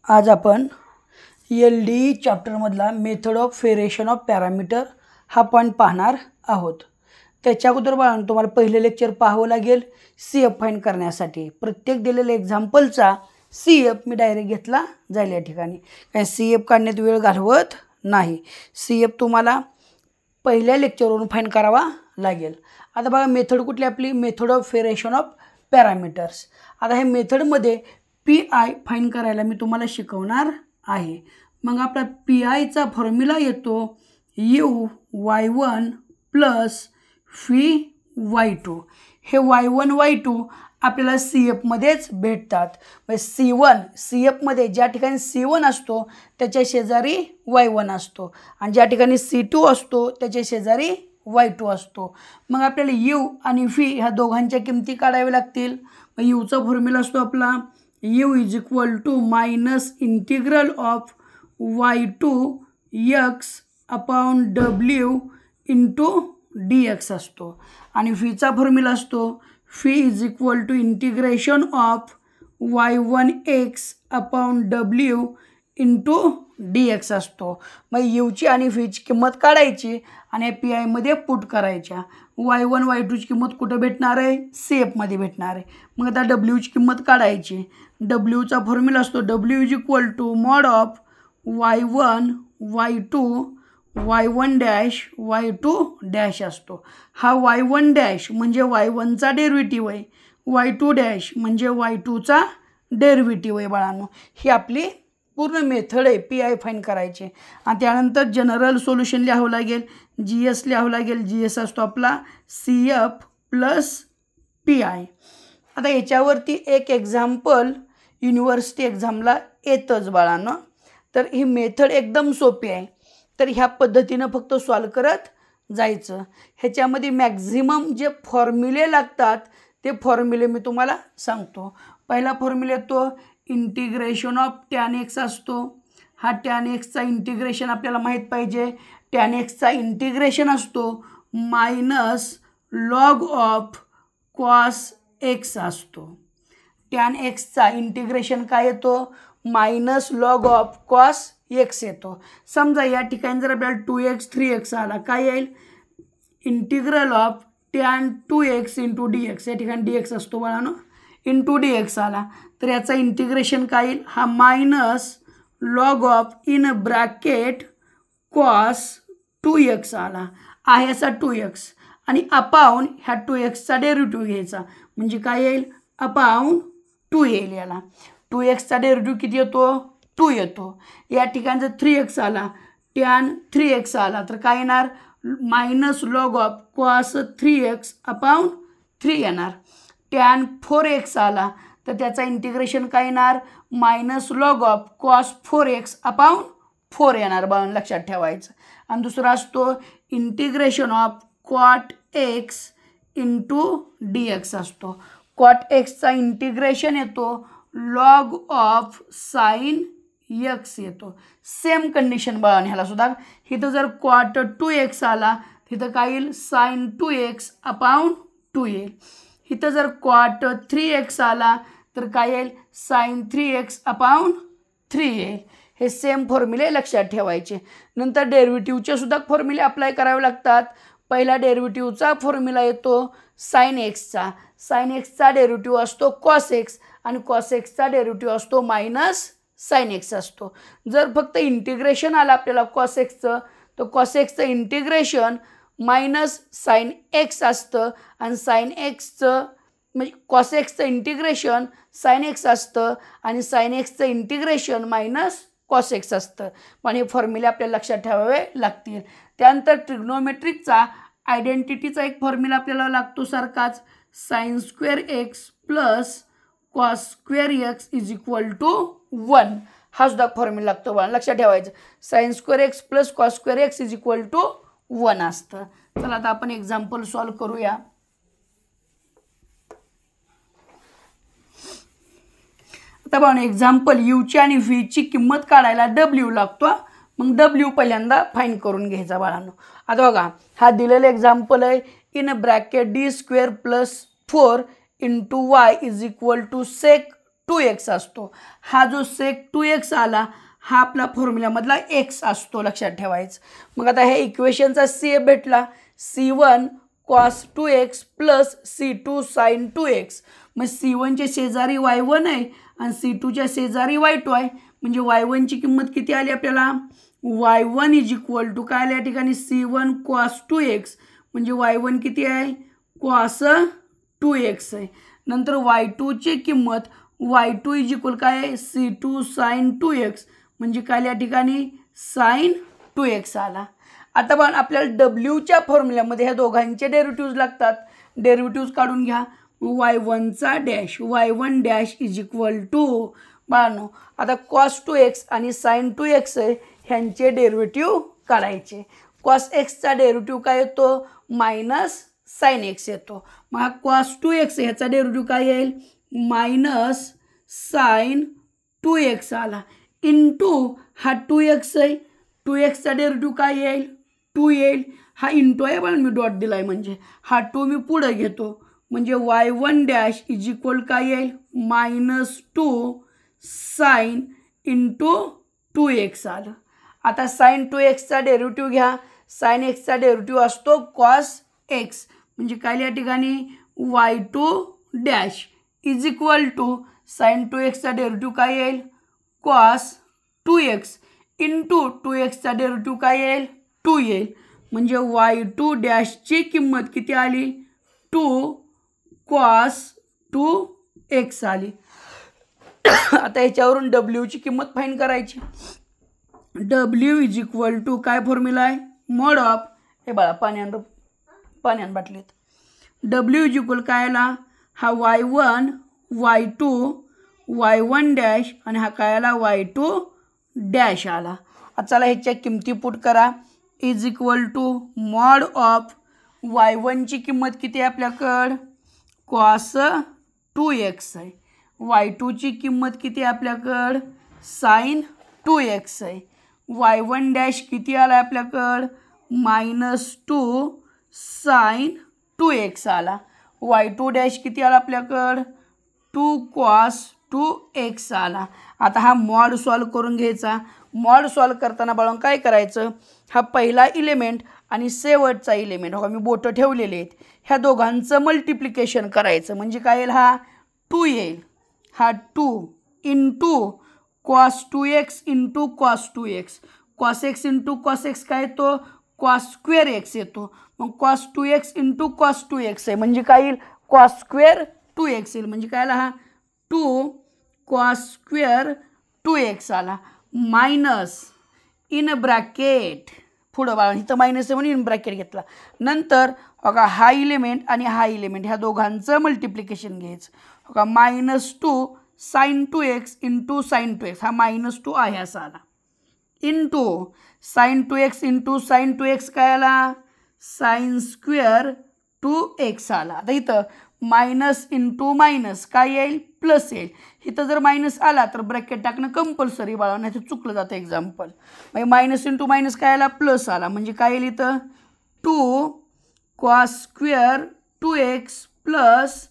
आज आपण LDE चॅप्टरमधला method of variation of parameter हा पॉईंट पाहणार आहोत। त्याच्या अगोदर बाळांनो तुम्हाला पहिले लेक्चर पाहावं लागेल CF फाइंड करण्यासाठी। प्रत्येक दिलेल्या एक्झाम्पलचा CF मी डायरेक्ट घेतला जाईल या ठिकाणी, काय CF काढण्यात वेळ घालवत नाही। CF तुम्हाला पहिल्या लेक्चरवरून फाइंड करावा लागेल। आता बघा मेथड कुठली आपली, method of variation of parameters. आता हे मेथडमध्ये PI फाइंड करायला मी तुम्हाला शिकवणार आहे। मग आपला PI चा फॉर्म्युला येतो UY1 + VY2। हे Y1 Y2 आपल्याला CF मध्येच भेटतात। C1 CF मध्ये ज्या ठिकाणी C1 असतो त्याच्या शेजारी Y1 असतो आणि ज्या ठिकाणी C2 असतो त्याच्या शेजारी Y2 असतो। मग आपल्याला U आणि V ह्या दोघांच्या किमती काढाव्या लागतील। U चा फॉर्म्युला असतो आपला U - integral of y2 x upon w into dx असतो आणि v चा फॉर्म्युला असतो v integration of y1 x upon w into dx असतो। मग u ची आणि v ची किंमत काढायची आणि PI मध्ये पुट करायच्या। y1 y2 ची किंमत कुठे भेटणार आहे, CF मध्ये भेटणार आहे। मग आता w ची किंमत काढायची। w चा फॉर्म्युला असतो w mod of y1 y2 y1 dash y2 dash असतो। हा y1 डॅश म्हणजे y1 चा डेरिव्हेटिव्ह आहे, y2 डॅश म्हणजे y2 चा डेरिव्हेटिव्ह आहे बाळांनो। ही आपली पूर्ण मेथड आहे PI फाइंड करायचे। आणि त्यानंतर जनरल सोल्यूशन लिहावं लागेल, GS लिहावं लागेल। GS असतो आपला CF + PI। आता याच्यावरती एक एक्झाम्पल युनिव्हर्सिटी एक्झामला येतच बाळांनो। तर ही मेथड एकदम सोपी आहे, तर ह्या पद्धतीनं फक्त सॉल्व करत जायचं। ह्याच्यामध्ये मॅक्झिमम जे फॉर्म्युले लागतात ते फॉर्म्युले मी तुम्हाला सांगतो। पहिला फॉर्म्युला येतो इंटिग्रेशन ऑफ tan x असतो। हा tan x चा इंटिग्रेशन आपल्याला माहीत पाहिजे। tan x चा इंटिग्रेशन असतो -log ऑफ cos x असतो। tan x चा इंटिग्रेशन काय येतो, -log ऑफ cos x येतो। समजा या ठिकाणी जर आपल्याला 2x 3x आला, काय येईल, integral of tan 2x into dx, या ठिकाणी dx असतो बाळांनो, इंटू dx आला तर याचा इंटिग्रेशन काय येईल, हा -log of in bracket cos 2x आला आहे, याचा 2x आणि अपाऊन ह्या 2x चा डेरिव्हेटिव्ह घ्यायचा म्हणजे काय येईल, अपाऊन 2 येईल। याला 2x चा डेरिव्हेटिव्ह किती येतो, 2 येतो। या ठिकाणी जर 3x आला, tan 3x आला तर काय येणार, -log of cos 3x upon 3 येणार। tan 4x आला तर त्याचा इंटिग्रेशन काय येणार, -log of cos 4x upon 4 येणार बाळांनो, लक्षात ठेवायचं। आणि दुसरा असतो integration of cot x into dx असतो। cot x चा इंटिग्रेशन येतो log ऑफ sin x येतो। सेम कंडिशन बाळांनो ह्याला सुद्धा, इथं जर cot 2x आला तिथं काय येईल, sin 2x अपाऊन 2 येईल। इथं जर cot 3x आला तर काय येईल, sin 3x अपाऊन 3 येईल। हे सेम फॉर्म्युले लक्षात ठेवायचे। नंतर डेरिव्हेटिव्हचे सुद्धा फॉर्म्युले अप्लाय करावे लागतात। पहिला डेरिव्हेटिव्हचा फॉर्म्युला येतो sin x चा, sin x चा डेरिव्हेटिव्ह असतो cos x आणि cos x चा डेरिव्हेटिव्ह असतो -sin x असतो। जर फक्त इंटिग्रेशन आलं आपल्याला cos x चं तर cos x चं इंटिग्रेशन -sin x असतं आणि sin x चं म्हणजे cos x चं इंटिग्रेशन sin x असतं आणि sin x चं इंटिग्रेशन -cos x असतं। पण हे फॉर्म्युले आपल्याला लक्षात ठेवावे लागतील। त्यानंतर ट्रिग्नोमेट्रिकचा आयडेंटिटीचा एक फॉर्म्युला आपल्याला लागतो सारखाच, sin² x + cos² x = 1। हा सुद्धा फॉर्म्युला लागतो बाळा, लक्षात ठेवायचं। sin² x + cos² x = 1 असतं। चला आता आपण एक्झाम्पल सॉल्व करूया। आता बघा एक्झाम्पल U ची आणि V ची किंमत काढायला W लागतो। मग W पहिल्यांदा फाइंड करून घ्यायचा बाळांनो। आता बघा हा दिलेला एक्झाम्पल आहे, in bracket d² + 4 * y = sec 2x असतो. हा जो sec 2x आला हा आपला फॉर्म्युल्यामधला x असतो, लक्षात ठेवायचं. मग आता हे इक्वेशनचा CF भेटला, C1 cos 2x plus C2 sin 2x. मग C1च्या शेजारी y1 आहे आणि C2च्या शेजारी y2 आहे. म्हणजे y1ची किंमत किती आली आपल्याला, y1 इज इक्वल टू काय आलं या ठिकाणी C1 cos 2x, म्हणजे y1 किती आहे cos 2x आहे. नंतर y2ची किंमत y2 इज इक्वल काय आहे C2 sin 2x, म्हणजे काय या ठिकाणी sin 2x आला. आता पण आपल्याला डब्ल्यूच्या फॉर्म्युल्यामध्ये ह्या दोघांचे डेरिव्हेटिव्ज लागतात. डेरिव्हेटिव्ज काढून घ्या. y1चा dash y1 dash is equal to बाळांनो आता cos 2x आणि sin 2x आहे ह्यांचे डेरिव्हेटिव्ह काढायचे. cos xचा डेरिव्हेटिव्ह काय येतो मायनस sin x येतो. मग हा cos 2x ह्याचा डेरिव्हेटिव्ह काय येईल मायनस sin 2x आला इंटू हा 2x आहे 2xचा डेरिव्हेटिव्ह काय येईल 2 येईल. हा इंटू आहे पण मी डॉट दिला आहे म्हणजे हा 2 मी पुढे घेतो म्हणजे y1 डॅश इज इक्वल काय येईल -2 sin इंटू 2x आलं. आता sin 2xचा डेरिव्हेटिव्ह घ्या. sin xचा डेरिव्हेटिव्ह असतो cos x, म्हणजे काय या ठिकाणी y2 dash is equal to sin 2xचा डेरिव्हेटिव्ह काय येईल cos 2x इंटू 2xचा डेरिव्हेटिव्ह काय येईल 2 येईल. म्हणजे y2 डॅशची किंमत किती आली 2 cos 2x आली. आता याच्यावरून डब्ल्यूची किंमत फाइंड करायची. डब्ल्यू इज इक्वल टू काय फॉर्म्युला आहे मॉड ऑफ हे बाळा पाण्यान बाटलीत. डब्ल्यू इज इक्वल काय आला हा y1 y2 y1 डॅश आणि हा काय आला y2 डॅश आला. आता चला ह्याच्या किमती पुट करा. Is equal to mod of y1ची किंमत किती आहे आपल्याकडं cos 2x आहे. y2ची किंमत किती आहे आपल्याकडं sin 2x आहे. y1 डॅश किती आला आपल्याकडं -2 sin 2x आला. y2 डॅश किती आला आपल्याकडं 2 cos 2x आला. आता हा मॉड सॉल्व करून घ्यायचा. मॉड सॉल्व करताना बाळा काय करायचं हा पहिला इलेमेंट आणि शेवटचा इलेमेंट हो मी बोटं ठेवलेले आहेत ह्या दोघांचं मल्टिप्लिकेशन करायचं म्हणजे काय येईल हा 2 येईल. हा 2 into cos 2x into cos 2x cos x into cos x काय येतो cos स्क्वेअर x येतो. मग cos 2x into cos 2x आहे म्हणजे काय येईल cos स्क्वेअर 2x येईल. म्हणजे काय आला हा 2 cos स्क्वेअर 2x आला मायनस इन ब्रॅकेट पुढं बाळा इथं मायनस आहे म्हणून इन ब्रॅकेट घेतला. नंतर बघा हा इलेमेंट आणि हा इलेमेंट ह्या दोघांचं मल्टिप्लिकेशन घ्यायचं. बघा -2 sin 2x into sin 2x हा -2 आहे असा आला into sin 2x into sin 2x काय आला sin स्क्वेअर 2x आला. आता इथं मायनस इंटू मायनस काय येईल प्लस येईल. इथं जर मायनस आला तर ब्रॅकेट टाकणं कंपल्सरी बाळा नाही तर चुकलं जातं एक्झाम्पल. मग मायनस इंटू मायनस काय आला प्लस आला म्हणजे काय येईल इथं 2 cos square 2x plus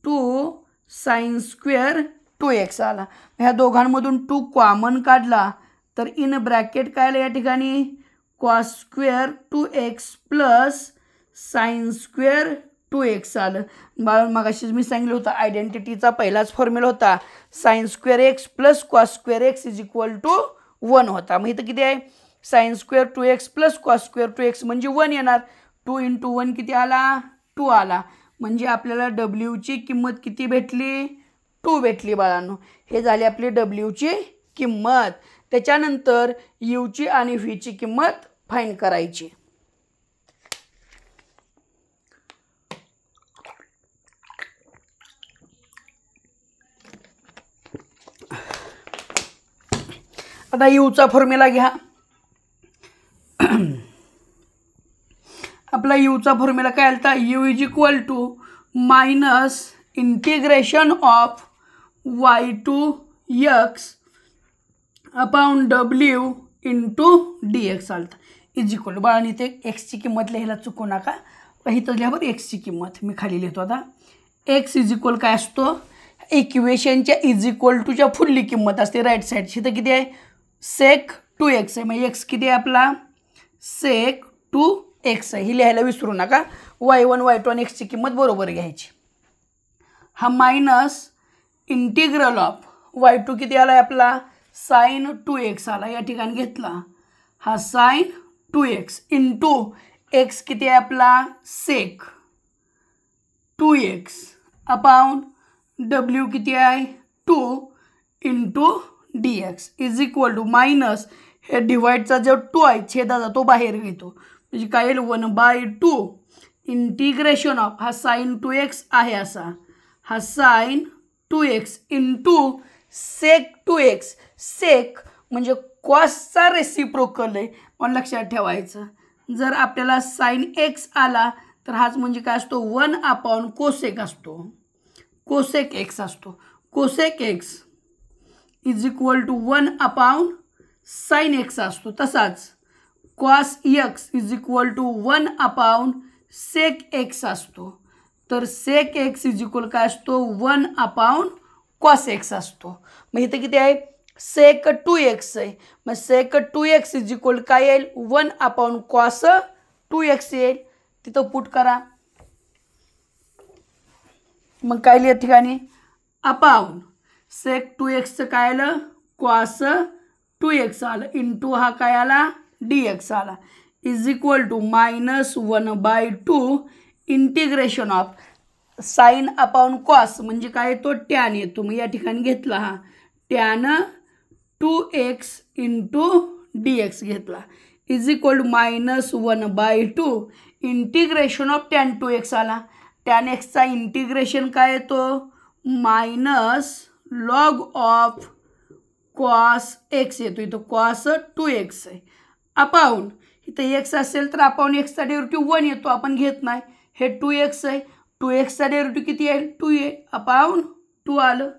2 sin square 2x आला. ह्या दोघांमधून 2 कॉमन काढला तर इन ब्रॅकेट काय आलं या ठिकाणी cos square 2x plus sin square 2x आलं. बाळून मगाशीच मी सांगितलं होतं आयडेंटिटीचा पहिलाच फॉर्म्युला होता sin square x plus cos square x is equal to 1 होता. मग इथं किती आहे sin square 2x plus cos square 2x म्हणजे 1 येणार. 2 इंटू 1 किती आला 2 आला. म्हणजे आपल्याला डब्ल्यूची किंमत किती भेटली 2 भेटली बाळांनो. हे झाली आपली डब्ल्यूची किंमत. त्याच्यानंतर यूची आणि व्हीची किंमत फाइंड करायची. आता यूचा फॉर्म्युला घ्या. आपला यूचा फॉर्म्युला काय आलता u is equal to minus integration of y2x upon w into dx आलता इज इक्वल टू बाळांनी इथे एक्सची किंमत लिहायला चुकू नका. इथं लिहा बरं एक्सची किंमत मी खाली लिहितो. आता एक्स इज इक्वल काय असतो इक्वेशनच्या इज इक्वल टूच्या फुडली किंमत असते राईट साईडची. तर किती आहे सेक 2x आहे. म्हणजे एक्स किती आहे आपला सेक 2x आहे. ही लिहायला विसरू नका. y1 y2 आणि एक्सची किंमत बरोबर घ्यायची. हा मायनस इंटिग्रल ऑफ y2 किती आला आहे आपला साइन 2x आला. या ठिकाणी घेतला हा साइन 2x इंटू एक्स किती आहे आपला सेक 2x अपॉन w किती आहे 2 into dx is equal to minus हे डिवाइडचा जो 2 आहे छेदाचा तो बाहेर घेतो. म्हणजे काय येईल 1/2 इंटिग्रेशन ऑफ हा साइन 2x आहे असा हा sign 2x into sec 2x. सेक म्हणजे कॉसचा रेसिप्रोकल आहे पण लक्षात ठेवायचं. जर आपल्याला साइन x आला तर हाच म्हणजे काय असतो 1 अपॉन कोसेक असतो. कोसेक x असतो. Cosec x is equal to 1 upon sine x असतो. तसाच cos x is equal to 1 upon sec x असतो. तर सेक x इज इक्वल काय असतो 1 अपॉन कॉस x असतो. मग इथे किती आहे सेक 2x आहे. मग सेक 2x इज इक्वल काय येईल 1 अपॉन कॉस 2x येईल. तिथं पुट करा. मग काय लिहित ठिकाणी अपॉन सेक 2x काय आलं कॉस 2x आलं इंटू हा काय आला dx आला is equal to minus 1/2 integration of sine upon cos म्हणजे काय तो टॅन येतो. मग या ठिकाणी घेतला हा टॅन 2x इंटू dx घेतला is equal to minus 1/2 integration of tan 2x आला. टॅन एक्सचा इंटिग्रेशन काय येतो minus log of cos x येतो. इथं कॉस 2x आहे अपॉन इथं x असेल तर अपॉन एक्सचा डेरिव्हेटिव्ह 1 येतो आपण घेत नाही. हे 2x आहे 2xचा डेरिव्हेटिव्ह किती आहे 2 आहे अपॉन 2 आलं.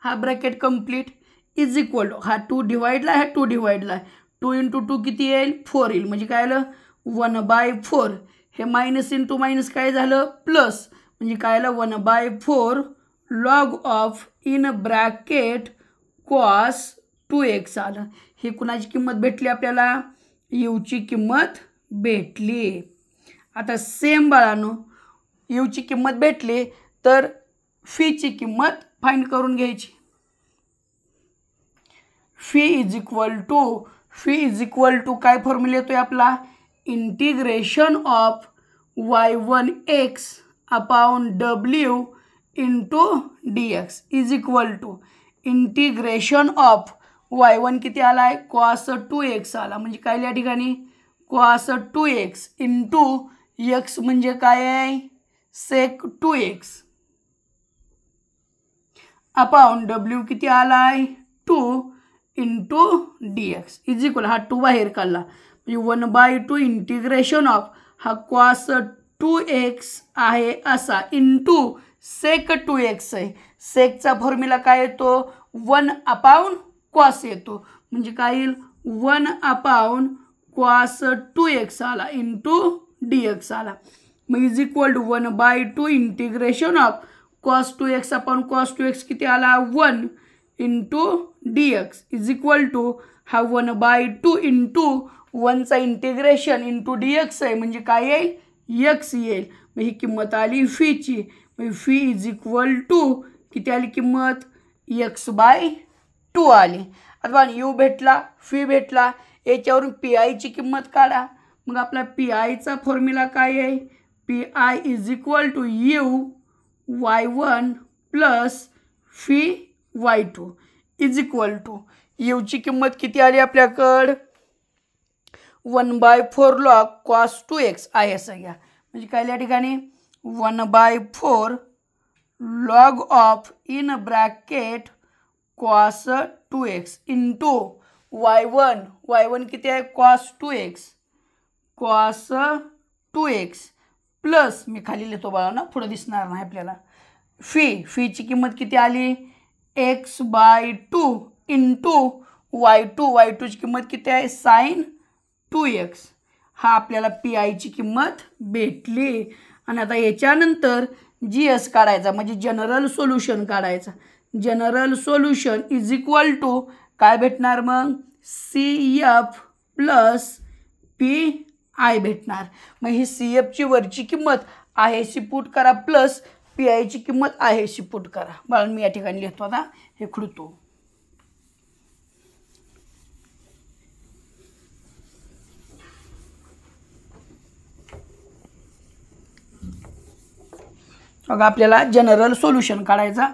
हा bracket complete is equal to हा 2 डिवाइडला हा 2 डिवाइडला 2 इंटू 2 किती येईल 4 येईल. म्हणजे काय आलं 1/4. हे मायनस इंटू मायनस काय झालं प्लस म्हणजे काय आलं 1/4 log of in bracket cos 2x आलं. ही कुणाची किंमत भेटली आपल्याला यूची किंमत भेटली. आता सेम बाळांनो यूची किंमत भेटली तर फीची किंमत फाइंड करून घ्यायची. फी इज इक्वल टू काय फॉर्म्युला येतोय आपला integration of y1 x upon w into dx is equal to integration of y1 किती आला आहे कॉस 2x आला. म्हणजे काय या ठिकाणी कॉस 2x इंटू x म्हणजे काय आहे सेक 2x अपॉन w किती आला आहे 2 इंटू dx इज इक्वल हा 2 बाहेर काढला म्हणजे 1/2 इंटिग्रेशन ऑफ हा कॉस 2x आहे असा इंटू सेक 2x आहे. सेकचा फॉर्म्युला काय येतो 1 अपॉन कॉस येतो. म्हणजे काय येईल 1 अपॉन कॉस 2x आला इंटू dx आला. मग is equal to 1/2 integration of cos 2x upon cos 2x किती आला 1 into dx is equal to हा 1/2 इंटू 1चा इंटिग्रेशन इंटू dx आहे म्हणजे काय येईल x येईल. मग ही किंमत आली फीची. मग फी इज इक्वल टू किती आली किंमत x/2 आली. आता यू भेटला फी भेटला याच्यावरून पी आयची किंमत काढा. मग आपला पी आयचा फॉर्म्युला काय आहे P I is equal to u y1 plus fee y2 is equal to यूची किंमत किती आली आपल्याकडं 1/4 लॉग कॉस 2x आहे असं घ्या. म्हणजे काय या ठिकाणी 1/4 log of in bracket cos 2x into y1 किती आहे कॉस 2x प्लस मी खाली लिहितो बाळा ना पुढे दिसणार नाही आपल्याला फीची किंमत किती आली x/2 इंटू y2ची किंमत किती आहे साइन 2x. हा आपल्याला पी आयची किंमत भेटली. आणि आता याच्यानंतर GS काढायचा म्हणजे जनरल सोल्युशन काढायचा. General solution is equal to काय भेटणार मग CF प्लस PI भेटणार. मग ही CFची वरची किंमत आहेशी पुट करा प्लस PIची किंमत आहेशी पुट करा. म्हणून मी या ठिकाणी लिहितो आता हे खुडतो. मग आपल्याला जनरल सोल्युशन काढायचा.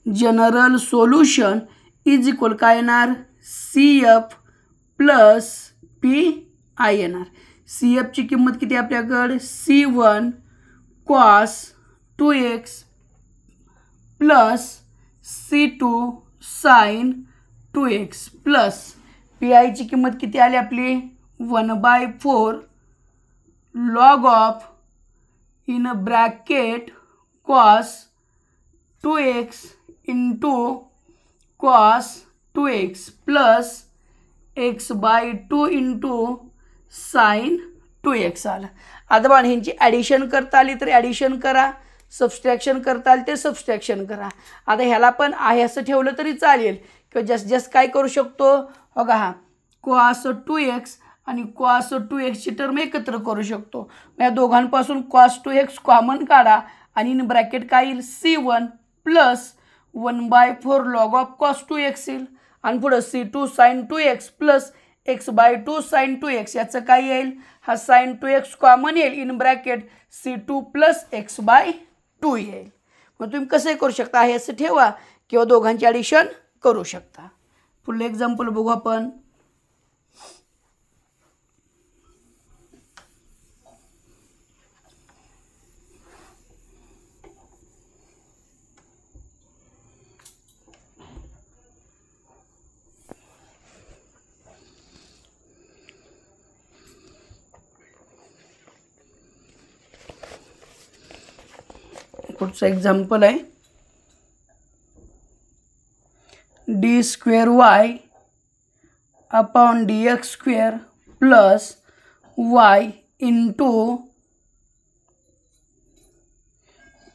जनरल सोल्युशन इज इक्वल काय येणार CF प्लस PI येणार. CFची किंमत किती आपल्याकडे C1 cos 2x plus C2 sin 2x plus PIची किंमत किती आली आपली 1/4 log of in bracket cos 2x into cos 2x plus x/2 into sin 2x आलं. आता बघा ह्यांची ॲडिशन करता आली तर ॲडिशन करा, सबस्ट्रॅक्शन करता आली ते सबस्ट्रॅक्शन करा. आता ह्याला पण आहे असं ठेवलं तरी चालेल किंवा जस्ट काय करू शकतो बघा हा cos 2x आणि cos 2x टर्म एकत्र करू शकतो. या दोघांपासून cos 2x कॉमन काढा आणि इन ब्रॅकेट काय येईल C1 plus 1/4 log of cos 2x येईल आणि पुढं C2 sin 2x plus x/2 sin 2x याचं काय येईल हा sin 2x कॉमन येईल in bracket C2 plus x/2 येईल. मग तुम्ही कसं करू शकता हे असं ठेवा किंवा दोघांची ॲडिशन करू शकता. पुढलं एक्झाम्पल बघू आपण. पुढचं एक्झाम्पल आहे d² upon dx² plus y into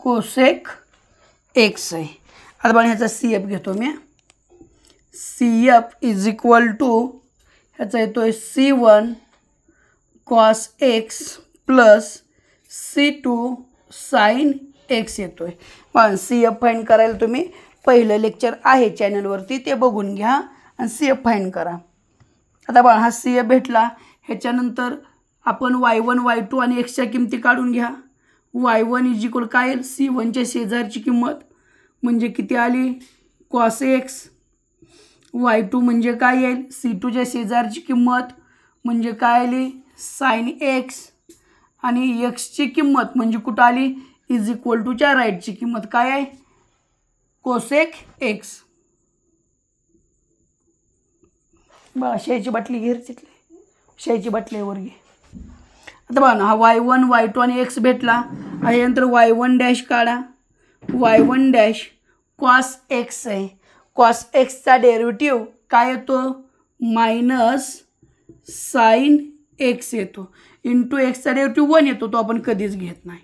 cosec x आहे. आता बघा ह्याचा CF घेतो मी. CF इज इक्वल टू ह्याचा येतोय C1 cos x plus C2 sin x येतोय. पण CF फाइंड करायला तुम्ही पहिलं लेक्चर आहे चॅनलवरती ते बघून घ्या आणि CF फाइंड करा. आता बघा हा CF भेटला. ह्याच्यानंतर आपण y1 y2 आणि xच्या किमती काढून घ्या. y1 इज इक्वल काय येईल C1च्या शेजारची किंमत म्हणजे किती आली cos x. y2 म्हणजे काय येईल C2च्या शेजारची किंमत म्हणजे काय आली sin x आणि xची किंमत म्हणजे कुठं आली इज इक्वल टूच्या राईटची किंमत काय आहे कोसेक x. बघा शाईची बाटली घेर तिथली शाईची बाटली वर घे. आता बघा ना हा y1 y2 आणि x भेटला. आणि नंतर y1 डॅश काढा. y1 डॅश cos x आहे. cos xचा डेरिव्हेटिव्ह काय येतो मायनस sin x येतो इंटू एक्सचा डेरिव्हेटिव्ह 1 येतो तो आपण कधीच घेत नाही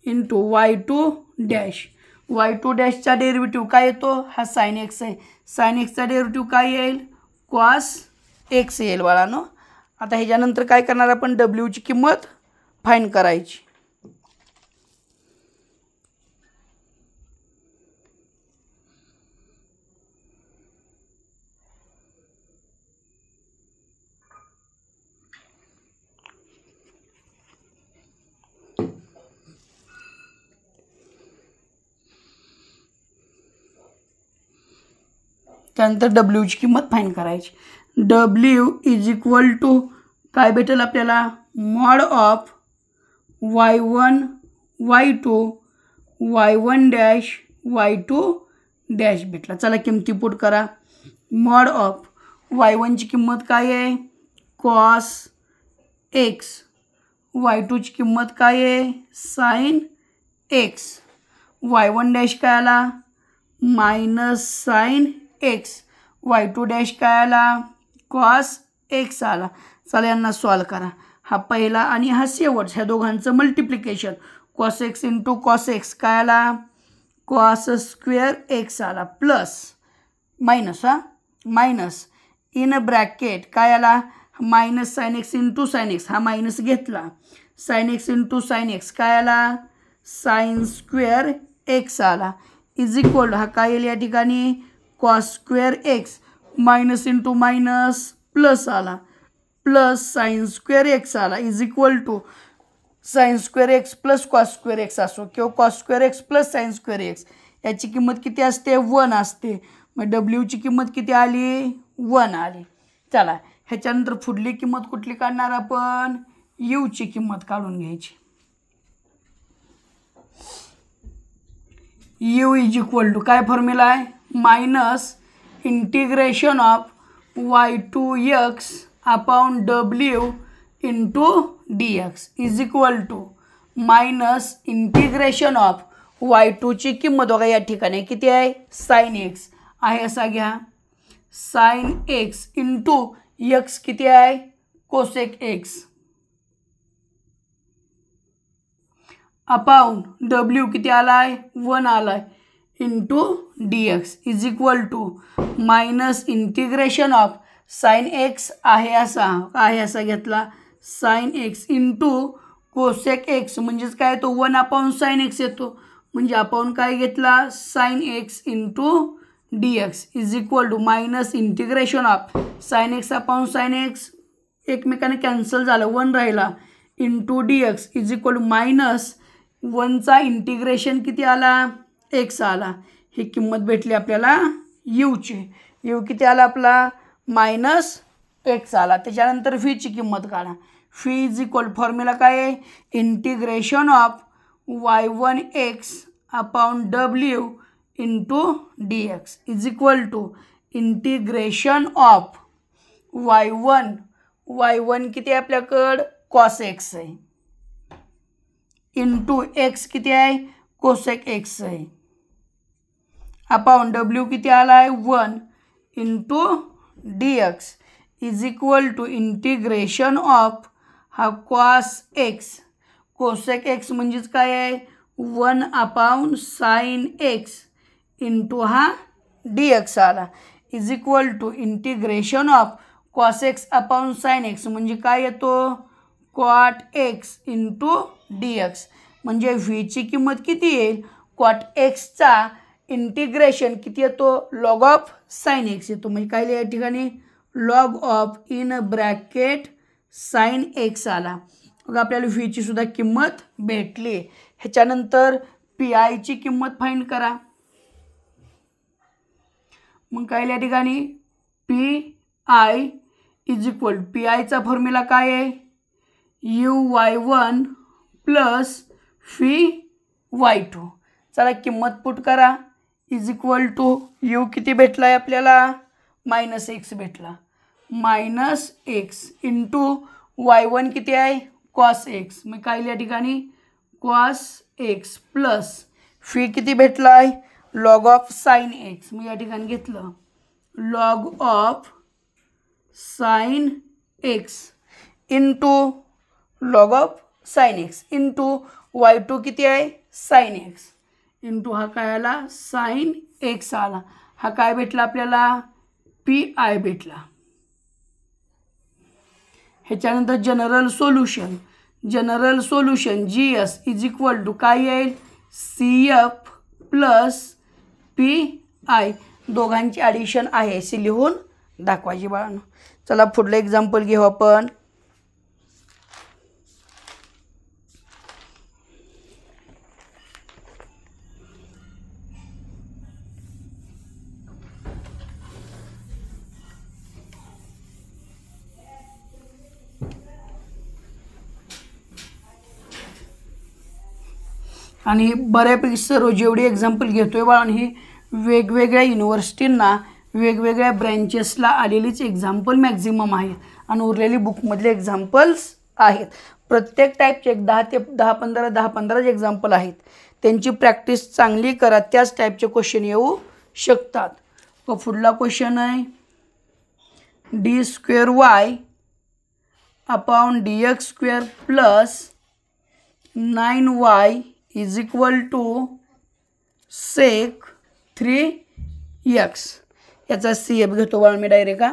into y2 dash. y2 डॅशचा derivative काय येतो हा sin x आहे. sin xचा डेरिव्हेटिव्ह काय येईल cos x येईल बाळांनो. आता ह्याच्यानंतर काय करणार आपण डब्ल्यूची किंमत फाइंड करायची. त्यानंतर डब्ल्यूची किंमत फाइंड करायची. डब्ल्यू इज इक्वल टू काय भेटेल आपल्याला mod of y1 y2 y1 dash y2 dash भेटला. चला किमती पुट करा. मॉड ऑफ y1ची किंमत काय आहे cos x. y2ची किंमत काय आहे sin x. y1 डॅश काय आला minus sin x. y2 dash काय आला cos x आला. चला यांना सॉल्व करा. हा पहिला आणि हा शेवट ह्या दोघांचं multiplication cos x into cos x काय आला कॉस स्क्वेअर एक्स आला plus minus minus in bracket काय आला minus sine x into sine x हा मायनस घेतला sine x into sine x काय आला साइन स्क्वेअर एक्स आला इज इक्वल हा काय येईल या ठिकाणी cos square x minus into minus plus आला प्लस साइन स्क्वेअर एक्स आला is equal to sine square x plus cos square x असो किंवा cos square x plus sine square x याची किंमत किती असते 1 असते मग डब्ल्यूची किंमत किती आली 1 आली. चला ह्याच्यानंतर पुढली किंमत कुठली काढणार आपण यूची किंमत काढून घ्यायची. यू इज इक्वल टू काय फॉर्म्युला आहे minus integration of y2x upon w into dx is equal to minus integration of y2ची किंमत बघा या ठिकाणी किती आहे साइन एक्स आहे असा घ्या साइन एक्स इंटू एक्स किती आहे कोसेक एक्स अपॉन डब्ल्यू किती आलाय 1 आलाय into dx is equal to minus integration of sine x आहे असा घेतला sine x into cosec x म्हणजेच काय तो 1 अपॉन साइन एक्स येतो म्हणजे आपण काय घेतला sine x into dx is equal to minus integration of sine x upon sine x एकमेकाने कॅन्सल झालं 1 राहिला into dx is equal to minus 1चा इंटिग्रेशन किती आला एक्स आला ही किंमत भेटली आपल्याला यूची यू किती आला आपला मायनस एक्स आला. त्याच्यानंतर फीची किंमत काढा फी इज इक्वल फॉर्म्युला काय आहे integration of y1x upon w into dx is equal to integration of y1 किती आहे आपल्याकडं कॉस एक्स आहे इंटू एक्स किती आहे कोसेक एक्स आहे अपॉन w किती आला आहे 1 into dx is equal to integration of हा कॉस एक्स कोसेक एक्स म्हणजेच काय आहे 1 अपॉन साइन एक्स इंटू हा dx आला is equal to integration of cos x upon sine x म्हणजे काय येतो कॉट एक्स इंटू dx म्हणजे व्हीची किंमत किती येईल कॉट एक्सचा इंटिग्रेशन किती येतो लॉग ऑफ साइन एक्स येतो म्हणजे काय या ठिकाणी log of in bracket sine x आला मग आपल्याला व्हीची सुद्धा किंमत भेटली. ह्याच्यानंतर पी आयची किंमत फाइंड करा मग काय या ठिकाणी P I is equal P आयचा फॉर्म्युला काय आहे uy1 प्लस फी y2 चला किंमत पुट करा इज इक्वल टू यू किती भेटला आहे आपल्याला मायनस एक्स भेटला मायनस एक्स इंटू y1 किती आहे कॉस एक्स मग काय या ठिकाणी कॉस एक्स प्लस फी किती भेटला आहे लॉग ऑफ साइन एक्स मग या ठिकाणी घेतलं log of sine x into log of sine x into y2 किती आहे साइन एक्स इंटू हा काय आला साइन एक्स आला हा काय भेटला आपल्याला पी आय भेटला. ह्याच्यानंतर general solution G S is equal to काय येईल C F plus P I दोघांची ॲडिशन आहे अशी लिहून दाखवायची बाळांनो. चला पुढलं एक्झाम्पल घेऊ आपण. आणि बऱ्यापैकी सर्व जेवढी एक्झाम्पल घेतोय बाळांनो ही वेगवेगळ्या युनिव्हर्सिटींना वेगवेगळ्या ब्रँचेसला आलेलीच एक्झाम्पल मॅक्झिमम आहेत आणि उरलेली बुकमधले एक्झाम्पल्स आहेत. प्रत्येक टाईपचे 10 ते 10-15 जे एक्झाम्पल आहेत त्यांची प्रॅक्टिस चांगली करा त्याच टाईपचे क्वेश्चन येऊ शकतात. व पुढला क्वेश्चन आहे d² upon dx² plus 9y is equal to sec 3x. याचा CF घेतो बाळ मी डायरेक्ट का.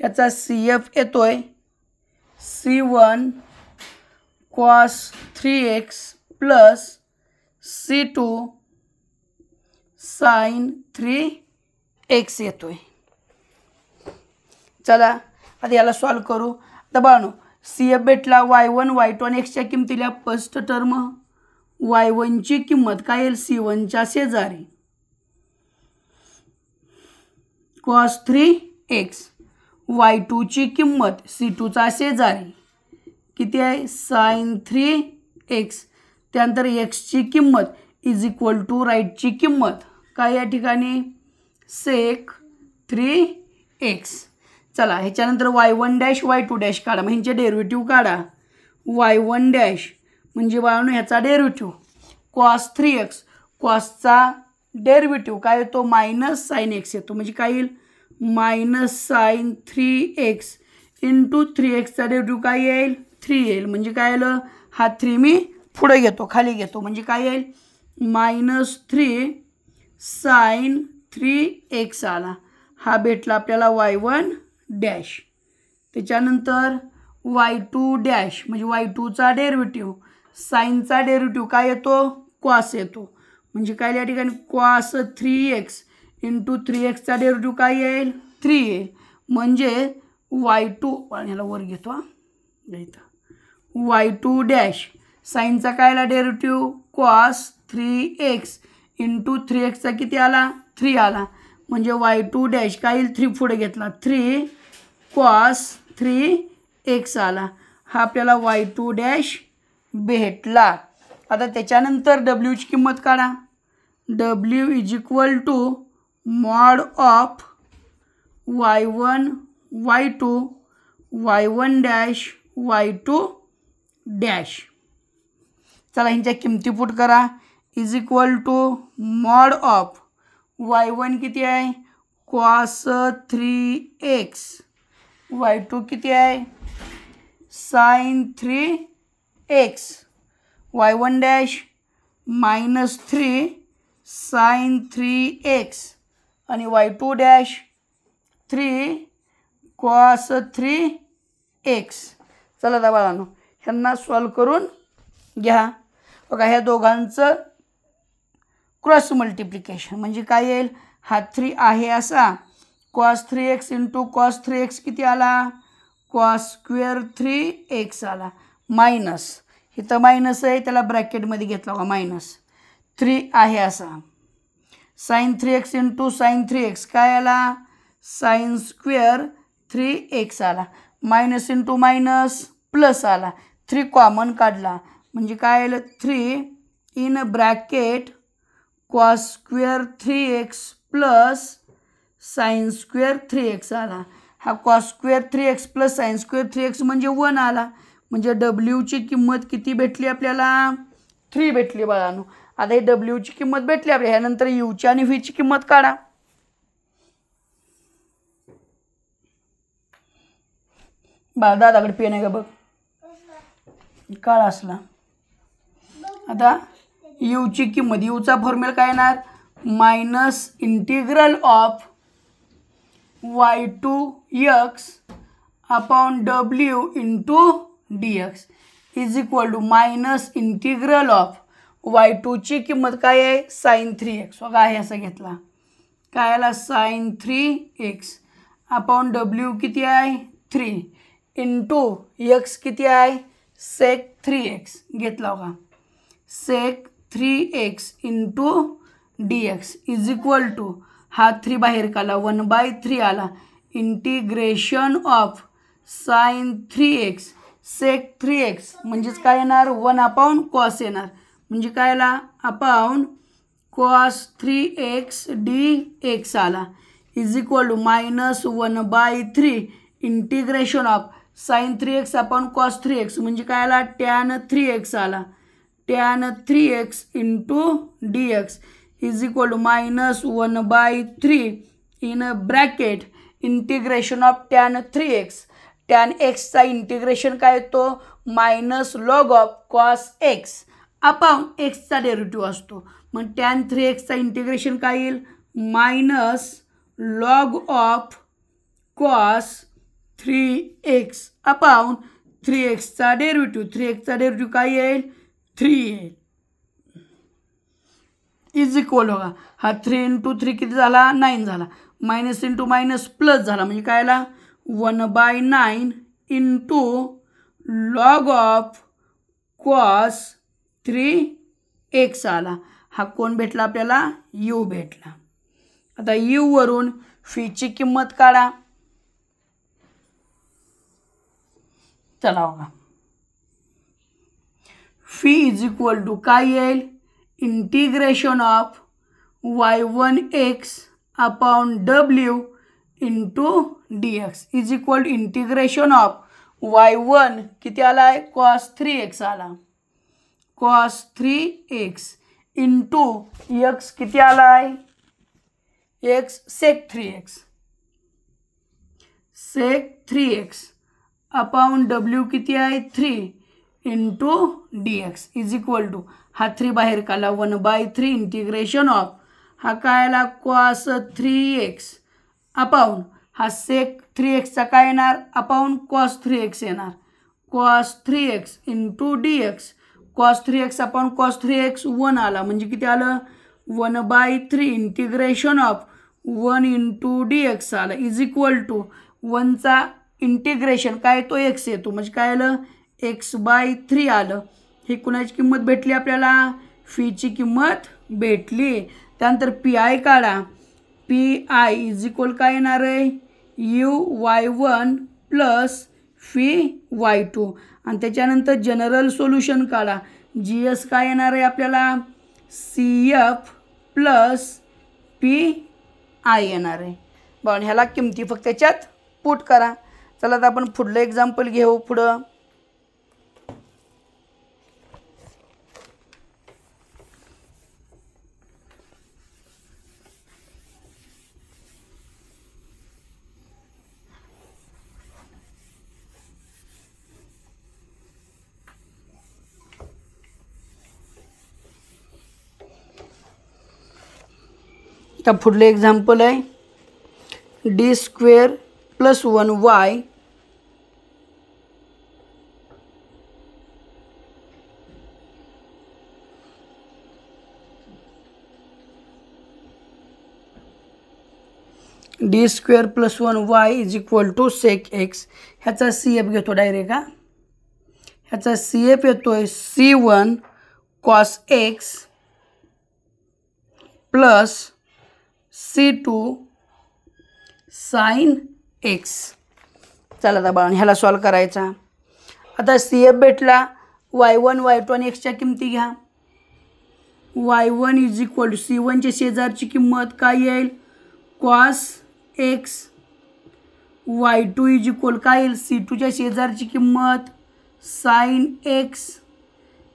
याचा CF येतोय C1 cos 3x plus C2 sin 3x येतोय. चला आता याला सॉल्व करू. आता बाळांनो CF भेटला y1 y2 आणि x च्या किमतीला फर्स्ट टर्म y1 ची किंमत काय येईल C1 च्या शेजारी cos 3x, y2 ची किंमत C2 चा शेजारी किती आहे sin 3x, त्यानंतर x ची किंमत इज इक्वल टू राईटची किंमत काय या ठिकाणी sec 3x. चला ह्याच्यानंतर y1 डॅश y2 डॅश काढा. मग ह्यांचे डेरिव्हेटिव्ह काढा. y1 डॅश म्हणजे बाळांनो ह्याचा डेरिव्हेटिव्ह cos 3x, कॉसचा डेरिव्हेटिव्ह काय येतो मायनस साइन x येतो. म्हणजे काय येईल मायनस साइन 3x इंटू 3xचा डेरिव्हेटिव्ह काय येईल 3 येईल. म्हणजे काय आलं हा 3 मी पुढे घेतो खाली घेतो. म्हणजे काय येईल -3 साइन 3x आला. हा भेटला आपल्याला y1 डॅश. त्याच्यानंतर y2 डॅश म्हणजे y2चा डेरिव्हेटिव्ह साइनचा डेरिव्हेटिव्ह काय येतो कॉस येतो. म्हणजे काय या ठिकाणी cos 3x इंटू 3xचा डेरिव्हेटिव्ह काय येईल 3 येईल. म्हणजे y2 ह्याला वर घेतो y2 डॅश साइनचा कायला डेरिव्हेटिव्ह cos 3x इंटू 3xचा किती आला 3 आला. म्हणजे y2 डॅश काय येईल 3 पुढे घेतला 3 cos 3x आला. हा आपल्याला y2 डॅश भेटला. आता त्याच्यानंतर w ची किंमत काढा. w is equal to mod of y1 y2 y1 dash y2 dash. चला ह्यांच्या किमती पुट करा. Is equal to mod of y1 किती आहे cos 3x, y2 किती आहे sin 3x, y1 dash -3 sin 3x आणि y2 डॅश 3 cos 3x. चला आता बाळांनो ह्यांना सॉल्व करून घ्या. बघा ह्या दोघांचं क्रॉस मल्टिप्लिकेशन म्हणजे काय येईल हा 3 आहे असा cos 3x into cos 3x किती आला cos स्क्वेअर 3x आला. मायनस इथं मायनस आहे त्याला ब्रॅकेटमध्ये घेतला बघा -3 आहे असा sin 3x into sin 3x काय आला sin स्क्वेअर 3x आला. मायनस इंटू मायनस प्लस आला 3 कॉमन काढला म्हणजे काय आलं 3 in bracket cos square 3x plus sin square 3x आला. हा cos square 3x plus sin square 3x म्हणजे 1 आला. म्हणजे w ची किंमत किती भेटली आपल्याला 3 भेटली बाळांनो. आता ही w ची किंमत भेटली आपल्याला. ह्यानंतर u ची आणि v ची किंमत काढा. दादाकडे पेन आहे का बघ काळा असला. आता u ची किंमत यूचा फॉर्म्युला काय येणार minus integral of y2x upon w into dx is equal to minus integral of y2 ची किंमत काय आहे sin 3x बघा आहे असं घेतला काय आला sin 3x अपॉन w किती आहे 3 इंटू x किती आहे sec 3x घेतला बघा sec 3x into dx is equal to हा 3 बाहेर काढला 1/3 आला integration of sin 3x sec 3x म्हणजेच काय येणार 1 अपॉन cos येणार म्हणजे काय आला अपॉन cos 3x dx आला is equal to minus 1/3 integration of sin 3x upon cos 3x म्हणजे काय आला tan 3x आला tan 3x into dx is equal to minus 1/3 in bracket integration of tan 3x tan x चा integration काय येतो minus log of cos x upon x चा derivative असतो मग टॅन 3x इंटिग्रेशन काय येईल minus log of cos 3x upon 3x derivative 3x derivative काय येईल 3 येईल इज इक्वल बघा हा 3 × 3 किती झाला 9 झाला मायनस इंटू मायनस प्लस झाला म्हणजे काय आला 1/9 into log of cos 3x आला हा कोण भेटला आपल्याला u भेटला आता u वरून फीची किंमत काढा चला बघा फी इज इक्वल टू काय येईल integration of y1x upon w into dx is equal to integration of y1 किती आला आहे cos 3x आला cos 3x इंटू x किती आला आहे x sec 3x upon w किती आहे 3 into dx is equal to हा 3 बाहेर काढला 1/3 इंटिग्रेशन ऑफ हा काय आला cos 3x अपॉन हा sec 3x चा काय येणार अपॉन cos 3x येणार cos 3x into dx cos 3x upon cos 3x 1 आला म्हणजे किती आलं 1/3 इंटिग्रेशन ऑफ 1 इंटू dx आला इज इक्वल टू 1 चा इंटिग्रेशन काय तो x येतो म्हणजे काय आलं x/3 आलं ही कुणाची किंमत भेटली आपल्याला फीची किंमत भेटली त्यानंतर पी काढा पी इज इक्वल काय येणार आहे uy1 प्लस फी y2 आणि त्याच्यानंतर जनरल सोल्युशन काढा GS काय येणार आहे आपल्याला CF प्लस PI येणार आहे बघा ह्याला किमती फक्त त्याच्यात पुट करा चला आता आपण पुढलं एक्झाम्पल घेऊ पुढं आता पुढलं एक्झाम्पल आहे d² + 1y d² + 1y is equal to sec x ह्याचा CF घेतो डायरेक्ट हा ह्याचा CF येतोय c1 cos x plus c2 sin x चला आता बाळा ह्याला सॉल्व करायचा आता CF भेटला y1 y2 आणि x च्या किमती घ्या y1 is equal to c1 च्या शेजारची किंमत काय येईल cos x y2 is equal काय येईल c2 च्या शेजारची किंमत sin x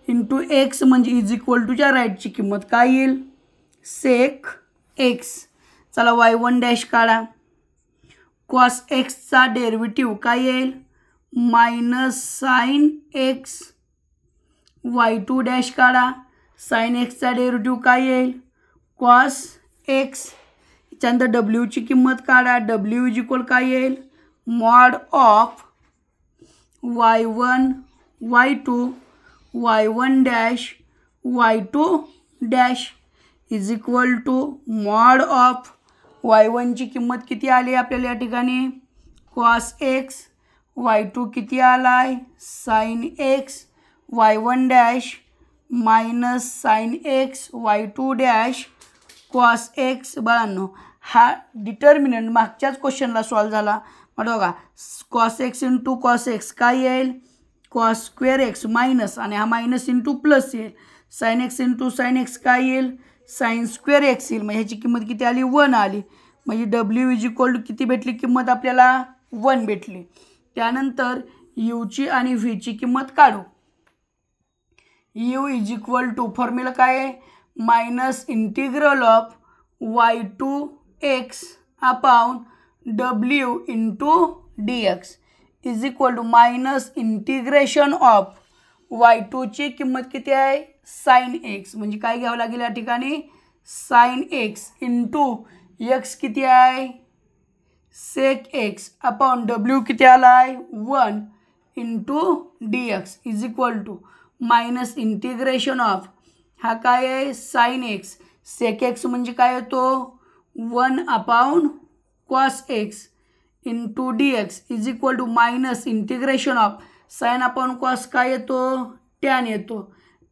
इंटू x म्हणजे इज इक्वल टूच्या राईटची किंमत काय येईल sec x चला y1 डॅश काढा cos x चा डेरिव्हेटिव्ह काय येईल minus sin x y2 dash काढा sin x चा डेरिव्हेटिव्ह काय येईल cos x त्यानंतर w ची किंमत काढा w इज इक्वल काय येईल mod of y1 y2 y1 dash y2 dash is equal to mod of y1 ची किंमत किती आली आपल्याला या ठिकाणी cos x y2 किती आलाय sin x y1 dash minus sin x y2 dash cos x बाळांनो हा डिटर्मिनंट मागच्याच क्वेश्चनला सॉल्व झाला बघा cos x into cos x काय येईल cos² x मायनस आणि हा मायनस इंटू प्लस येईल sin x into sin x काय येईल sin² x येईल मग ह्याची किंमत किती आली 1 आली म्हणजे w इज इक्वल टू किती भेटली किंमत आपल्याला 1 भेटली त्यानंतर u ची आणि v ची किंमत काढू u is equal to formula काय आहे minus integral of y2x upon w into dx is equal to minus integration of y2 ची किंमत किती आहे साइन x, म्हणजे काय घ्यावं लागेल या ठिकाणी साइन x इंटू x किती आहे सेक x अपॉन w किती आलाय 1 into dx is equal to minus integration of हा काय आहे साइन x सेक x म्हणजे काय येतो 1 upon cos x into dx is equal to minus integration of sine upon cos काय येतो टॅन येतो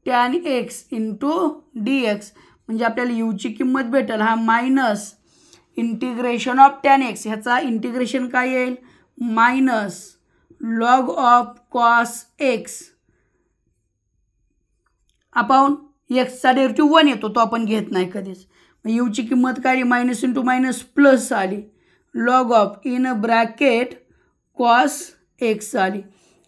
टॅन x इंटू dx, म्हणजे आपल्याला u ची किंमत भेटेल हा minus integration of tan x, ह्याचा इंटिग्रेशन काय येईल minus log of cos x upon एक्सचा डेरिव्हेटिव्ह 1 येतो, तो आपण घेत नाही कधीच. यू ची किंमत काय मायनस इंटू मायनस प्लस आली log of in bracket cos x आली,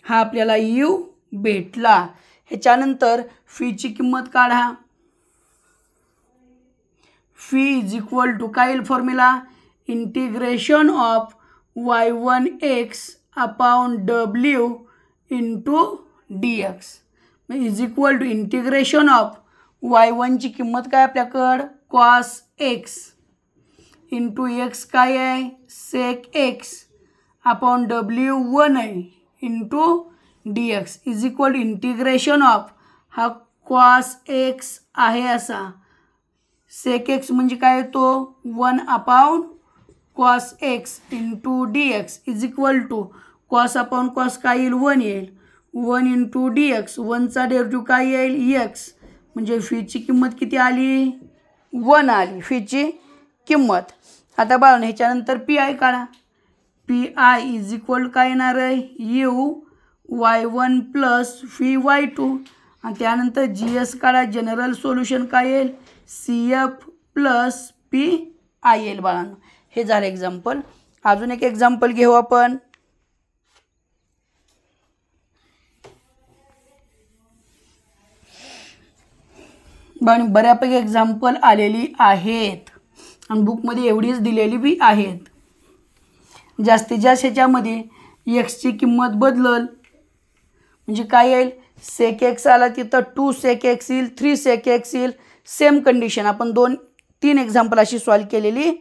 हा आपल्याला यू भेटला. ह्याच्यानंतर फीची किंमत काढा. फी इज इक्वल टू काय येईल formula integration of y1x upon w into dx is equal to integration of y1 ची किंमत काय आपल्याकडं कॉस x इंटू x काय आहे सेक x अपॉन w 1 आहे into dx is equal to integration of हा कॉस x आहे असा सेक x म्हणजे काय येतो 1 upon cos x into dx is equal to cos upon cos काय येईल 1 येईल 1 इंटू dx 1चा डेरिव्हेटिव्ह काय येईल x, म्हणजे फीची किंमत किती आली 1 आली फीची किंमत. आता बाळा ह्याच्यानंतर पी आय काढा. पी आय इज इक्वल काय येणार आहे you y1 plus fee y2 आणि त्यानंतर जी एस काढा. जनरल सोल्युशन काय येईल CF प्लस पी आय येईल बाळांनो. हे झालं एक्झाम्पल. अजून एक एक्झाम्पल घेऊ आपण. बऱ्यापैकी एक्झाम्पल आलेली आहेत आणि बुकमध्ये एवढीच दिलेली बी आहेत. जास्तीत जास्त ह्याच्यामध्ये एक्सची किंमत बदलल म्हणजे काय येईल सेक एक्स आला तिथं 2 सेक एक्स येईल 3 सेक एक्स येईल. सेम कंडिशन आपण 2-3 एक्झाम्पल अशी सॉल्व केलेली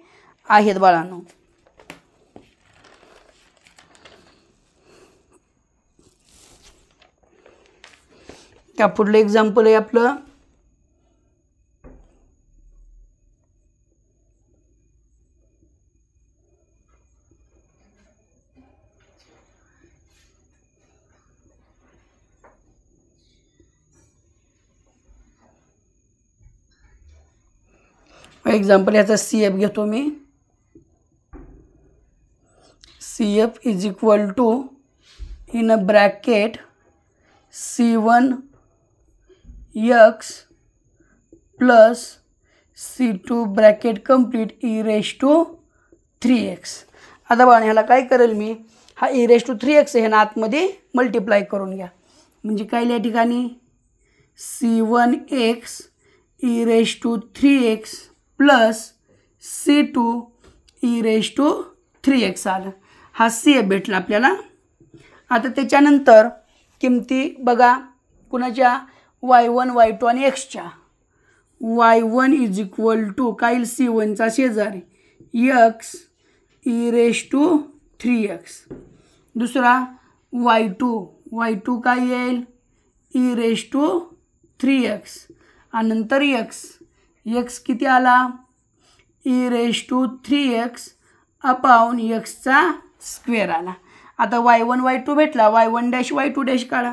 आहेत बाळांनो. त्या पुढलं एक्झाम्पल आहे आपलं एक्झाम्पल याचा CF घेतो मी. CF is equal to in a bracket C1 x plus C2 bracket complete e⁻3x. आता बघा ह्याला काय करेल मी हा e⁻3x ह्या आतमध्ये मल्टिप्लाय करून घ्या म्हणजे काय या ठिकाणी C1x e⁻3x plus C2 e⁻3x आलं. हा CF भेटला आपल्याला. आता त्याच्यानंतर किमती बघा कुणाच्या y1 y2 आणि xच्या. y1 इज इक्वल टू काय येईल C1चा शेजारी x e⁻3x. दुसरा y2 काय येईल e⁻3x आणि नंतर x किती आला e⁻3x अपॉन xचा स्क्वेअर आला. आता y1 y2 भेटला y1 डॅश y2 डॅश काढा.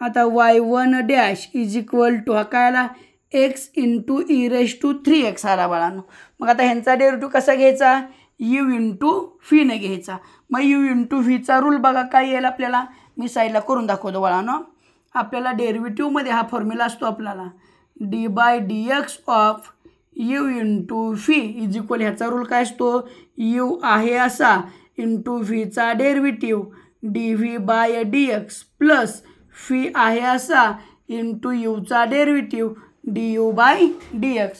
आता y1 dash is equal to हा काय आला x इंटू e⁻3x आला बाळांनो. मग आता ह्यांचा डेरिव्हेटिव्ह कसा घ्यायचा u इंटू फीने घ्यायचा. मग u इंटू फीचा रूल बघा काय येईल आपल्याला मी साईडला करून दाखवतो बाळांनो. आपल्याला डेरिव्हेटिव्हमध्ये हा फॉर्म्युला असतो आपल्याला d/dx of u into v is equal ह्याचा रूल काय असतो u आहे असा इंटू फीचा डेरिव्हेटिव्ह dv/dx प्लस फी आहे असा इंटू यूचा डेरिव्हेटिव्ह du/dx.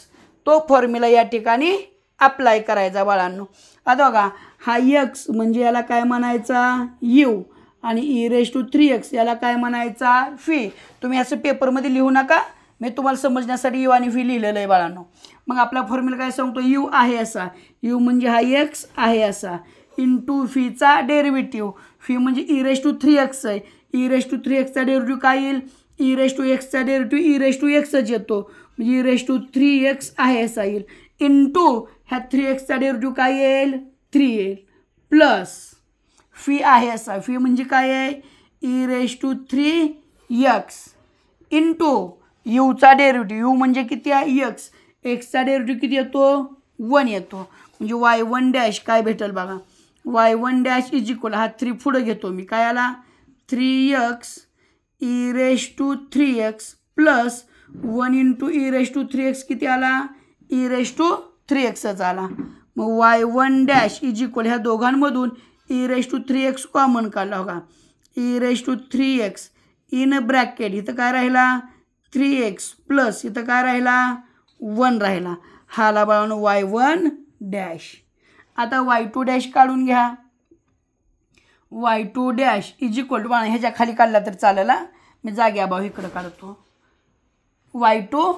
तो फॉर्म्युला या ठिकाणी अप्लाय करायचा बाळांनो. आता बघा हा x म्हणजे याला काय म्हणायचा u आणि e⁻³ याला काय म्हणायचा फी. तुम्ही असं पेपरमध्ये लिहू नका, मी तुम्हाला समजण्यासाठी यू आणि फी लिहिलेलं आहे बाळांनो. मग आपला फॉर्म्युला काय सांगतो, यू आहे असा, यू म्हणजे हा एक्स आहे असा इंटू फीचा डेरिव्हेटिव्ह. फी म्हणजे e⁻³ आहे, e⁻³ डेरिव्हेटिव्ह काय येईल, e⁻x डेरिव्हेटिव्ह e⁻x येतो म्हणजे e⁻3x आहे असा येईल इंटू ह्या 3x डेरिव्हेटिव्ह काय येईल 3 येईल प्लस फी आहे असा, फी म्हणजे काय आहे e⁻3x इंटू यूचा डेरिव्हेटिव्ह, यू म्हणजे किती आहे एक्स, एक्सचा डेरिव्हेटिव्ह किती येतो 1 येतो म्हणजे y1 काय भेटेल बघा, y1 इज इक्वल, हा 3 पुढे घेतो मी, काय आला 3x e⁻3x plus 1 into e⁻3x किती आला e⁻3x आला. मग y1 इज इक्वल ह्या दोघांमधून e⁻3x कॉमन काढला बघा, e⁻3x इन ब्रॅकेट इथं काय राहिला 3x प्लस इथं काय राहिला 1 राहिला, हा आला बाळांनो y1. आता y2 काढून घ्या, y2 इज इक्वल टू बाळा ह्याच्या खाली काढला तर चालेल, मी जाग्या भाऊ इकडं काढतो y2.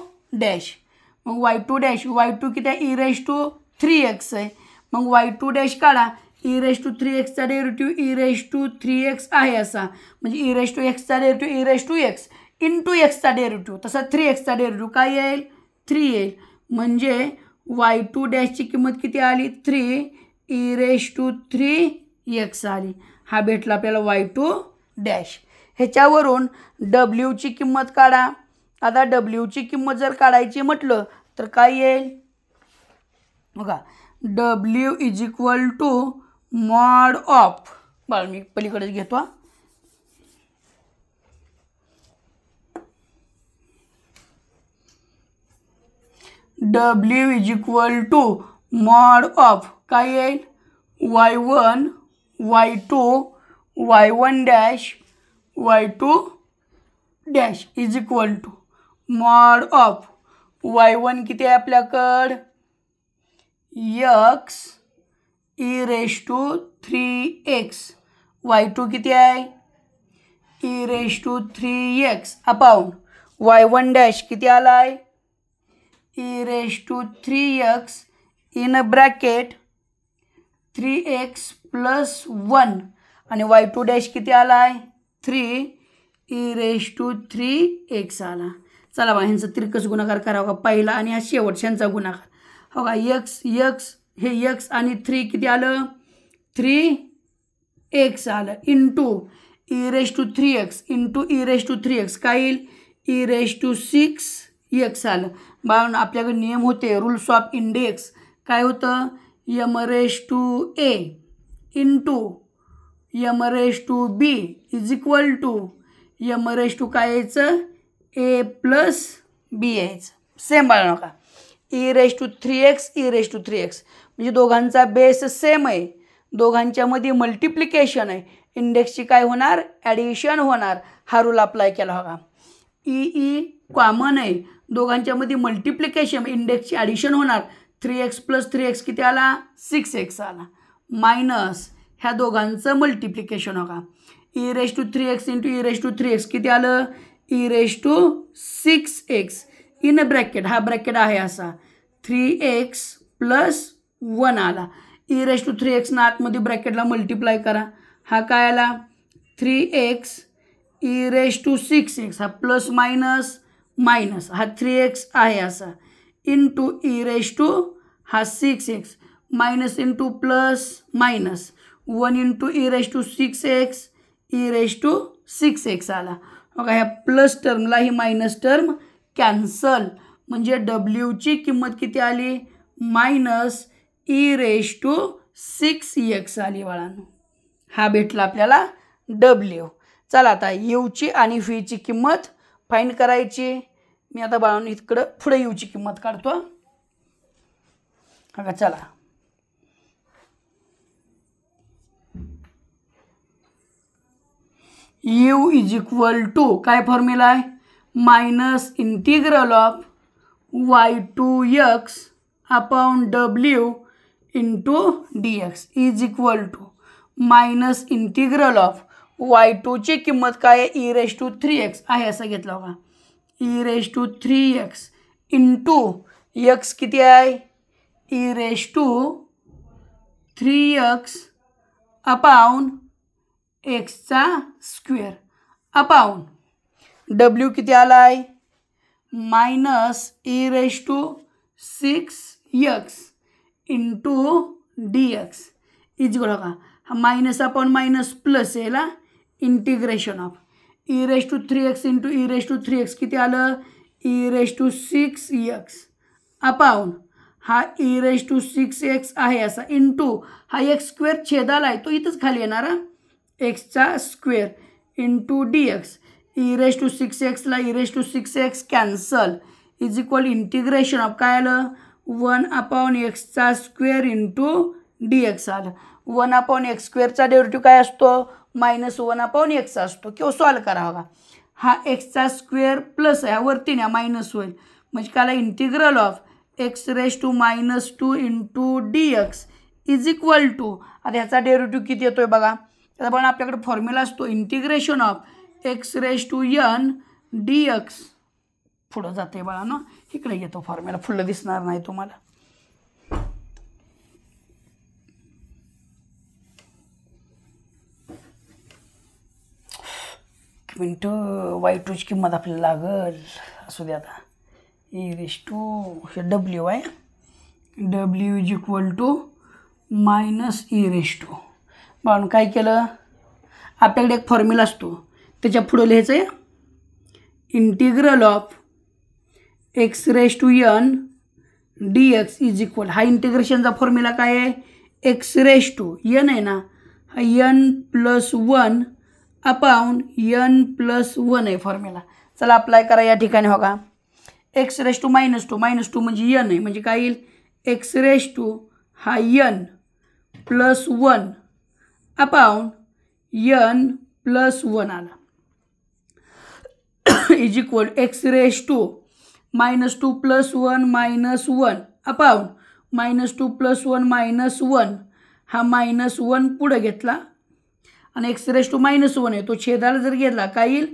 मग y2 किती आहे e⁻3x आहे, मग y2 काढा, e⁻3x डेरिव्हेटिव्ह e⁻3x आहे असा म्हणजे e⁻x डेरिव्हेटिव्ह e⁻x इंटू एक्सचा डेरिव्हेटिव्ह तसा 3x डेरिव्हेटिव्ह काय येईल 3 येईल म्हणजे y2 ची किंमत किती आली 3 e⁻3x आली, हा भेटला आपल्याला y2. ह्याच्यावरून w ची किंमत काढा. आता w ची किंमत जर काढायची म्हटलं तर काय येईल बघा, w is equal to mod of, बरं मी पलीकडेच घेतो, w is equal to mod of काय येईल y1 y2 y1 y2 is equal to mod of y1 किती आहे आपल्याकडं x e⁻3x, y2 किती आहे e⁻3x अपाउंड y1 किती आलाय e⁻3x in bracket 3x plus 1 आणि y2 किती आलाय 3 e⁻3x आला. चला बा ह्यांचा तिरकस गुणाकार करावा, पहिला आणि हा शेवटच्यांचा गुणाकार हो का, x हे x आणि 3 किती आलं 3x आलं इंटू e⁻3x इंटू e⁻3x काय येईल e⁻6x आलं. बाळांनो आपल्याकडे नियम होते रूल्स ऑफ इंडेक्स, काय होतं m⁻a into m⁻b is equal to m⁻, काय यायचं a प्लस b यायचं. सेम बाळांनो का e⁻3x म्हणजे दोघांचा बेस सेम आहे, दोघांच्यामध्ये मल्टिप्लिकेशन आहे, इंडेक्सची काय होणार ॲडिशन होणार, हा रूल अप्लाय केला होता. कॉमन आहे, दोघांच्यामध्ये मल्टिप्लिकेशन इंडेक्सची ॲडिशन होणार, 3x प्लस 3x किती आला 6x आला मायनस ह्या दोघांचं मल्टिप्लिकेशन होगा e⁻3x इंटू e⁻3x किती आलं e⁻6x इन ब्रॅकेट, हा ब्रॅकेट आहे असा 3x प्लस 1 आला, e⁻3x ना आतमध्ये ब्रॅकेटला मल्टिप्लाय करा, हा काय आला 3x e⁻6x, हा प्लस मायनस मायनस हा 3x आहे असा इंटू हा 6x minus into plus minus 1 into e⁻6x आला. बघा ह्या प्लस टर्मला ही मायनस टर्म कॅन्सल म्हणजे डब्ल्यूची किंमत किती आली मायनस e⁻6x आली बाळांनो, हा भेटला आपल्याला डब्ल्यू. चला आता यूची आणि फीची किंमत फाइंड करायची. मी आता बाळांनो इकडं पुढे यूची किंमत काढतो. हा चला यू इज इक्वल टू काय फॉर्म्युला आहे minus integral of y2x upon w into dx is equal to minus integral of y2ची किंमत काय आहे e3x आहे असं घेतलं बघा. e3x इंटू x किती आहे e3x अपाऊन एक्सचा स्क्वेअर अपाऊन w किती आला आहे -e6x इंटू dx इजगळ का हा मायनस अपॉन मायनस प्लस आहे ना integration of e3x into e3x किती आलं e6x अपाऊन हा e6x आहे असा इंटू हा एक्स स्क्वेअर छेदाला आहे तो इथंच खाली येणार एक्सचा स्क्वेअर इंटू dx e6x ला e6x cancel is equal integration of काय आलं 1/x स्क्वेअर इंटू dx आलं. 1/x स्क्वेअरचा डेरिव्हेटिव्ह काय असतो -1/x असतो किंवा सॉल्व करा बघा. हा एक्सचा स्क्वेअर प्लस आहे वरती ना मायनस होईल म्हणजे काय integral of x⁻² into dx is equal to आता ह्याचा डेरिव्हेटिव्ह किती येतोय बघा. आता पण आपल्याकडे फॉर्म्युला असतो इंटिग्रेशन ऑफ x⁻n dx पुढं जाते बाळा ना इकडे येतो फॉर्म्युला फुल्लं दिसणार नाही तुम्हाला. एक मिनटं y2ची किंमत आपल्याला लागल असू दे आता हे w आहे w is equal to -e म्हणून काय केलं आपल्याकडे एक फॉर्म्युला असतो त्याच्या पुढे लिहायचं आहे integral of x⁻n dx is equal हा इंटिग्रेशनचा फॉर्म्युला काय आहे x⁻n आहे ना हा n+1 अपाऊन n+1 आहे फॉर्म्युला. चला अप्लाय करा या ठिकाणी हो का x⁻² -2 म्हणजे n आहे म्हणजे काय येईल x⁻ हा n+1 अपाऊन n+1 आला इज इक्वल x⁻² -2 + 1 -1 अपाऊन -2 + 1 -1 हा -1 पुढे घेतला आणि x⁻⁻1 आहे तो छेदाला जर घेतला काय येईल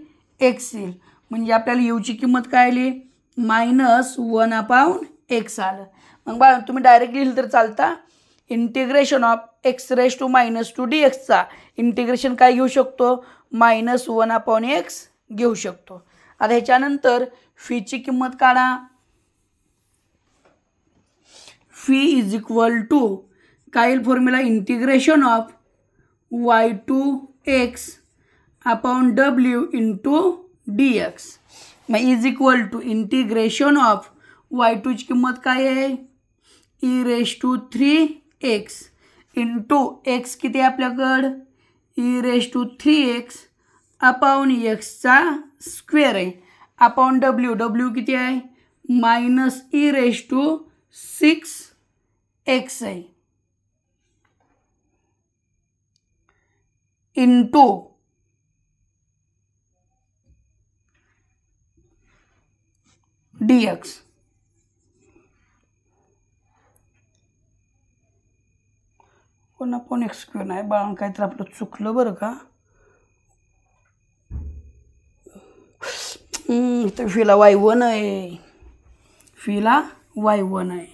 x येईल म्हणजे आपल्याला यूची किंमत काय आली -1/x आलं. मग बघा तुम्ही डायरेक्ट लिहिलं तर चालता इंटिग्रेशन ऑफ x⁻² dxचा इंटिग्रेशन काय घेऊ शकतो -1/x घेऊ शकतो. आता ह्याच्यानंतर फीची किंमत काढा. फी इज इक्वल टू काय येईल formula integration of y2x upon w into dx मग is equal to integration of y2ची किंमत काय आहे e3x इंटू x किती आहे आपल्याकडं e3x अपॉन एक्सचा स्क्वेअर आहे अपॉन w किती आहे -e6x आहे इंटू dx (1/x स्क्वेअर नाही बाळा काहीतरी आपलं चुकलं बरं का इथं फीला y1 आहे फीला y1 आहे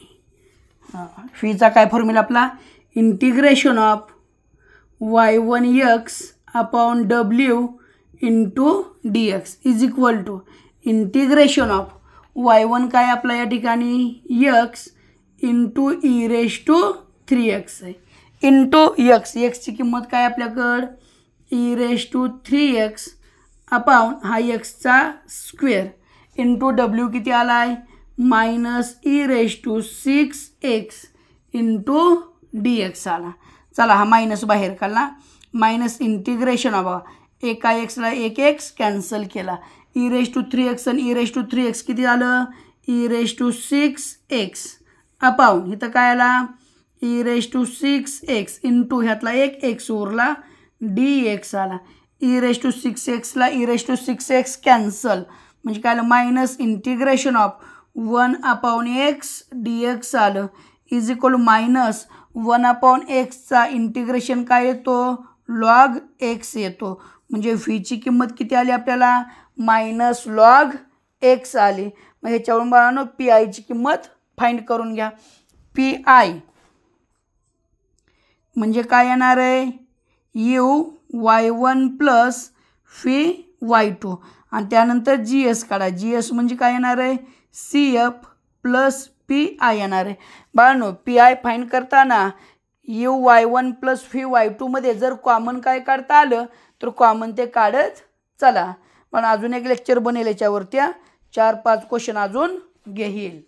फीचा काय फॉर्म्युला आपला integration of y1x upon w into dx is equal to integration of y1 काय आपला या ठिकाणी x इंटू e3x आहे इंटू एक्सची किंमत काय आपल्याकडं e3x अपॉन हा एक्सचा स्क्वेअर इंटू w किती आला आहे -e6x इंटू dx आला. चला हा मायनस बाहेर काढला मायनस इंटिग्रेशन बघा एका एक्सला एक एक्स कॅन्सल केला e3x आणि e3x किती आलं e6x अपॉन इथं काय आला e6x इंटू ह्यातला एक एक्स उरला dx आला e6x ला e6x कॅन्सल म्हणजे काय आलं minus integration of 1/x dx आलं इज इक्वल -1/x चा इंटिग्रेशन काय येतो लॉग एक्स येतो. म्हणजे व्हीची किंमत किती आली आपल्याला मायनस लॉग एक्स आली. मग ह्याच्यावरून बाळांनो पी आयची किंमत फाइंड करून घ्या. पी आय म्हणजे काय येणार आहे you y1 plus fee y2 आणि त्यानंतर जी एस काढा. जी एस म्हणजे काय येणार आहे C F plus P I येणार आहे. बाळांनो पी आय फाइंड करताना u y1 plus fee y2 मध्ये जर कॉमन काय काढता आलं तर कॉमन ते काढत चला. पण अजून एक लेक्चर बनेल याच्यावरती 4-5 क्वेश्चन अजून घेईल.